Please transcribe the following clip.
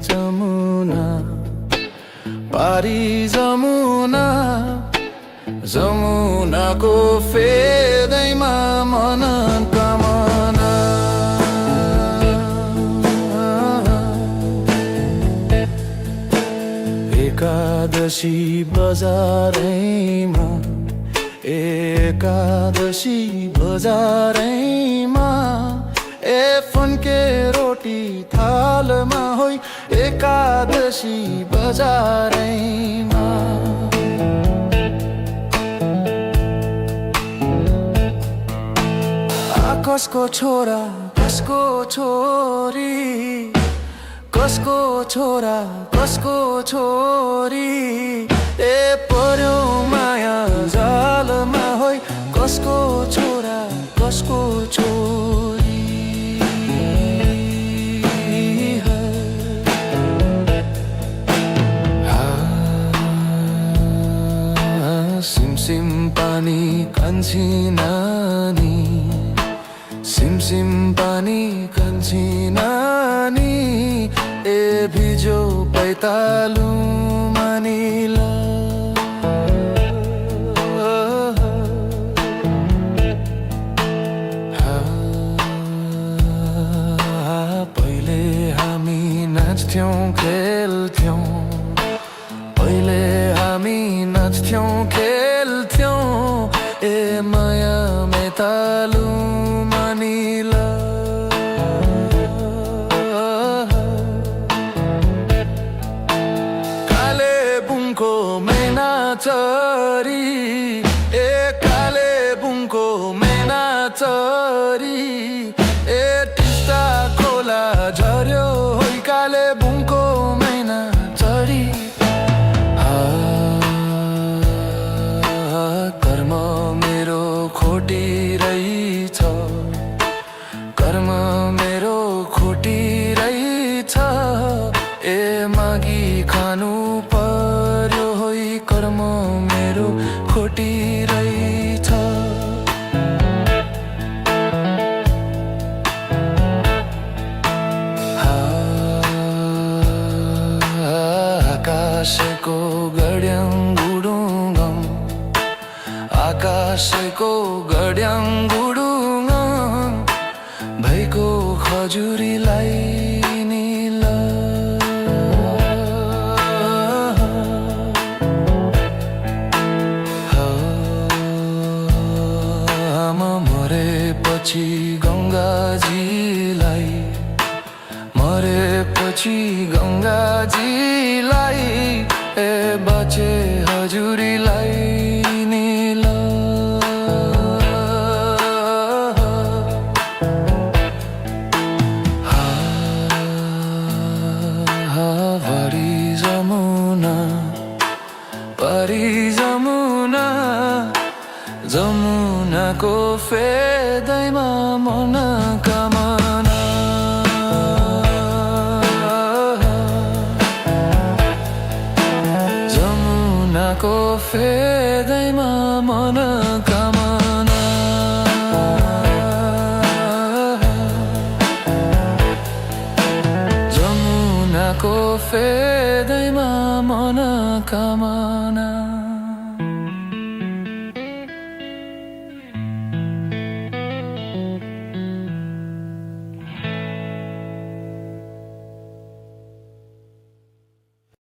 जमुना पारी जमुना जमुनाको फेदैमा मन कामना एकादशी बजारैमा एकादशी बजारैमा ए फन्के रोटी थालमा होइ एकादशी बजारैमा कसको छोरा कसको छोरी कसको छोरा कसको छोरी ए पर्यो माया जालमा होइ कसको छोरा कसको छोरी सिमसिम पानी कान्छी नानी सिमसिम पानी कान्छी नानी ए भिजो पैतालु मानिला पहिले हामी नाच्थ्यौं खेल्थ्यौं पहिले हामी नाच्थ्यौं खेल्थ्यौं ए माया मैतालु कालेबुङको मैना चरी ए कालेबुङको मैना चरी ए टिस्टा खोला झर्यो होइ कालेबुङको मैना चरी कर्म मेरो खोटी रहेछ कर्म मेरो खोटी रहेछ ए मागी खानु पर्यो होइ कर्म मेरो खोटी रहेछ आकाशको गड्याङ गुडुङ आकाशको गड्याङ गुडुङ भैको खजुरीलाई निल मरेपछि गङ्गाजीलाई मरेपछि गङ्गाजीलाई ए बचे हजुरीलाई निल पारी जमुना पारी जमुना जमुनाको फेदैमा मन कामना जमुनाको फेदैमा मन कामना जमुनाको फेदैमा मन कामना